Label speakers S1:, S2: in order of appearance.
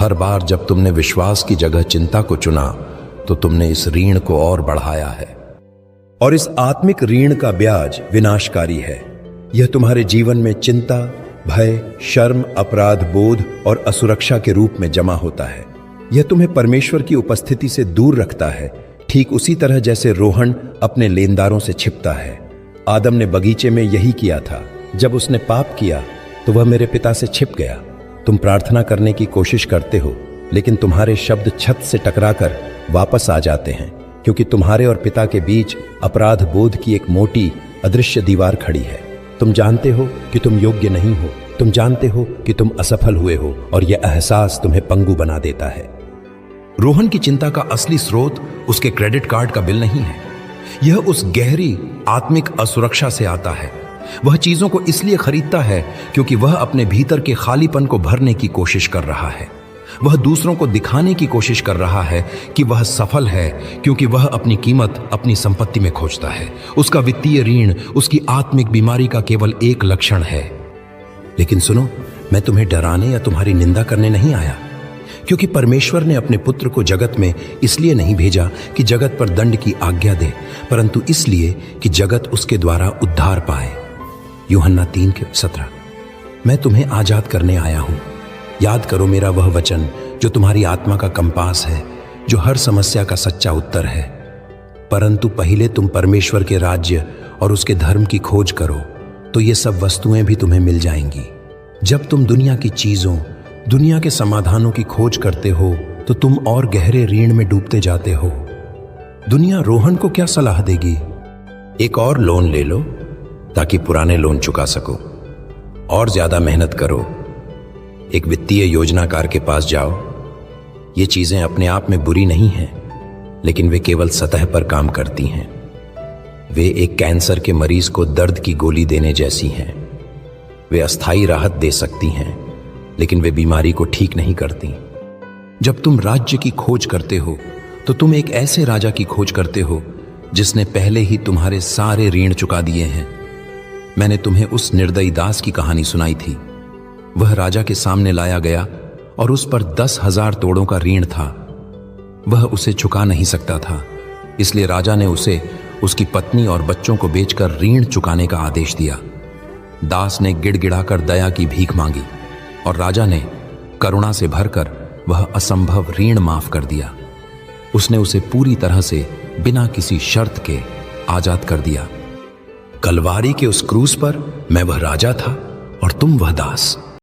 S1: हर बार जब तुमने विश्वास की जगह चिंता को चुना तो तुमने इस ऋण को और बढ़ाया है। और इस आत्मिक ऋण का ब्याज विनाशकारी है। यह तुम्हारे जीवन में चिंता, भय, शर्म, अपराध बोध और असुरक्षा के रूप में जमा होता है। यह तुम्हें परमेश्वर की उपस्थिति से दूर रखता है, ठीक उसी तरह जैसे रोहन अपने लेनदारों से छिपता है। आदम ने बगीचे में यही किया था। जब उसने पाप किया तो वह मेरे पिता से छिप गया। तुम प्रार्थना करने की कोशिश करते हो, लेकिन तुम्हारे शब्द छत से टकराकर वापस आ जाते हैं, क्योंकि तुम्हारे और पिता के बीच अपराध बोध की एक मोटी अदृश्य दीवार खड़ी है। तुम जानते हो कि तुम योग्य नहीं हो, तुम जानते हो कि तुम असफल हुए हो, और यह एहसास तुम्हें पंगु बना देता है। रोहन की चिंता का असली स्रोत उसके क्रेडिट कार्ड का बिल नहीं है। यह उस गहरी आत्मिक असुरक्षा से आता है। वह चीजों को इसलिए खरीदता है क्योंकि वह अपने भीतर के खालीपन को भरने की कोशिश कर रहा है। वह दूसरों को दिखाने की कोशिश कर रहा है कि वह सफल है, क्योंकि वह अपनी कीमत अपनी संपत्ति में खोजता है। उसका वित्तीय ऋण उसकी आत्मिक बीमारी का केवल एक लक्षण है। लेकिन सुनो, मैं तुम्हें डराने या तुम्हारी निंदा करने नहीं आया, क्योंकि परमेश्वर ने अपने पुत्र को जगत में इसलिए नहीं भेजा कि जगत पर दंड की आज्ञा दे, परंतु इसलिए कि जगत उसके द्वारा उद्धार पाए। यूहन्ना 3:17। मैं तुम्हें आजाद करने आया हूं। याद करो मेरा वह वचन जो तुम्हारी आत्मा का कंपास है, जो हर समस्या का सच्चा उत्तर है। परंतु पहले तुम परमेश्वर के राज्य और उसके धर्म की खोज करो, तो ये सब वस्तुएं भी तुम्हें मिल जाएंगी। जब तुम दुनिया की चीजों, दुनिया के समाधानों की खोज करते हो तो तुम और गहरे ऋण में डूबते जाते हो। दुनिया रोहन को क्या सलाह देगी? एक और लोन ले लो ताकि पुराने लोन चुका सको। और ज्यादा मेहनत करो। एक वित्तीय योजनाकार के पास जाओ। ये चीजें अपने आप में बुरी नहीं हैं, लेकिन वे केवल सतह पर काम करती हैं। वे एक कैंसर के मरीज को दर्द की गोली देने जैसी हैं। वे अस्थायी राहत दे सकती हैं, लेकिन वे बीमारी को ठीक नहीं करती। जब तुम राज्य की खोज करते हो तो तुम एक ऐसे राजा की खोज करते हो जिसने पहले ही तुम्हारे सारे ऋण चुका दिए हैं। मैंने तुम्हें उस निर्दयी दास की कहानी सुनाई थी। वह राजा के सामने लाया गया और उस पर 10,000 तोड़ों का ऋण था। वह उसे चुका नहीं सकता था, इसलिए राजा ने उसे उसकी पत्नी और बच्चों को बेचकर ऋण चुकाने का आदेश दिया। दास ने गिड़गिड़ाकर दया की भीख मांगी और राजा ने करुणा से भरकर वह असंभव ऋण माफ कर दिया। उसने उसे पूरी तरह से बिना किसी शर्त के आजाद कर दिया। कलवारी के उस क्रूस पर मैं वह राजा था और तुम वह दास।